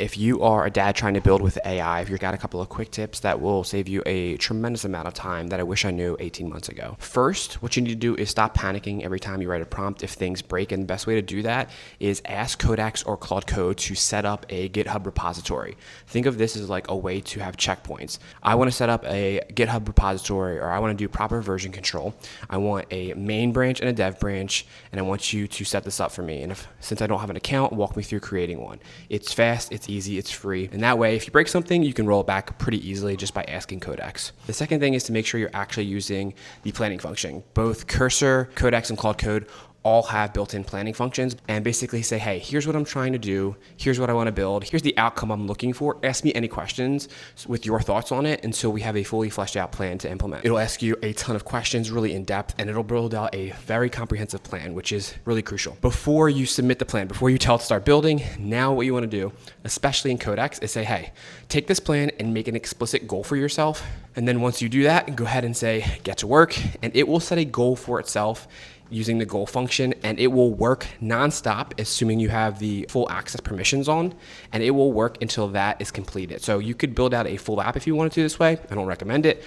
If you are a dad trying to build with AI, if you've got a couple of quick tips that will save you a tremendous amount of time that I wish I knew 18 months ago. First, what you need to do is stop panicking every time you write a prompt if things break. And the best way to do that is ask Codex or Claude Code to set up a GitHub repository. Think of this as like a way to have checkpoints. I want to set up a GitHub repository, or I want to do proper version control. I want a main branch and a dev branch, and I want you to set this up for me. And since I don't have an account, walk me through creating one. It's fast, it's easy, it's free. And that way, if you break something, you can roll it back pretty easily just by asking Codex. The second thing is to make sure you're actually using the planning function. Both Cursor, Codex, and Claude Code all have built-in planning functions, and basically say, hey, here's what I'm trying to do. Here's what I want to build. Here's the outcome I'm looking for. Ask me any questions with your thoughts on it until we have a fully fleshed out plan to implement. It'll ask you a ton of questions really in depth, and it'll build out a very comprehensive plan, which is really crucial. Before you submit the plan, before you tell it to start building, now what you want to do, especially in Codex, is say, hey, take this plan and make an explicit goal for yourself. And then once you do that, go ahead and say, get to work, and it will set a goal for itself using the goal function, and it will work nonstop, assuming you have the full access permissions on, and it will work until that is completed. So you could build out a full app if you wanted to this way. I don't recommend it.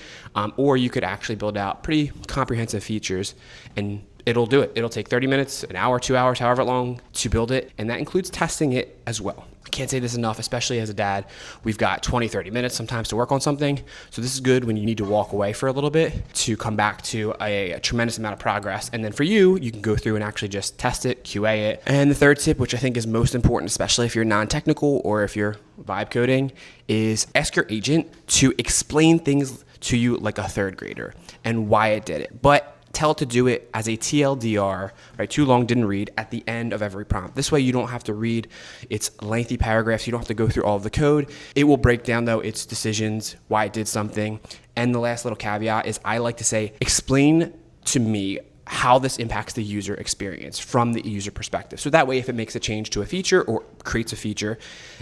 Or you could actually build out pretty comprehensive features, and it'll do it. It'll take 30 minutes, an hour, 2 hours, however long to build it. And that includes testing it as well. I can't say this enough, especially as a dad. We've got 20, 30 minutes sometimes to work on something. So this is good when you need to walk away for a little bit to come back to a tremendous amount of progress. And then for you, you can go through and actually just test it, QA it. And the third tip, which I think is most important, especially if you're non-technical or if you're vibe coding, is ask your agent to explain things to you like a third grader and why it did it. But tell it to do it as a TLDR, right? Too long, didn't read, at the end of every prompt. This way you don't have to read its lengthy paragraphs. You don't have to go through all of the code. It will break down though its decisions, why it did something. And the last little caveat is I like to say, explain to me how this impacts the user experience from the user perspective. So that way, if it makes a change to a feature or creates a feature,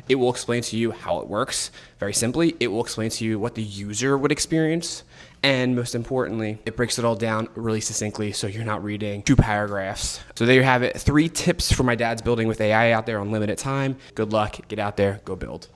it will explain to you how it works. Very simply, it will explain to you what the user would experience. And most importantly, it breaks it all down really succinctly so you're not reading 2 paragraphs. So there you have it. 3 tips for my dad's building with AI out there on limited time. Good luck. Get out there. Go build.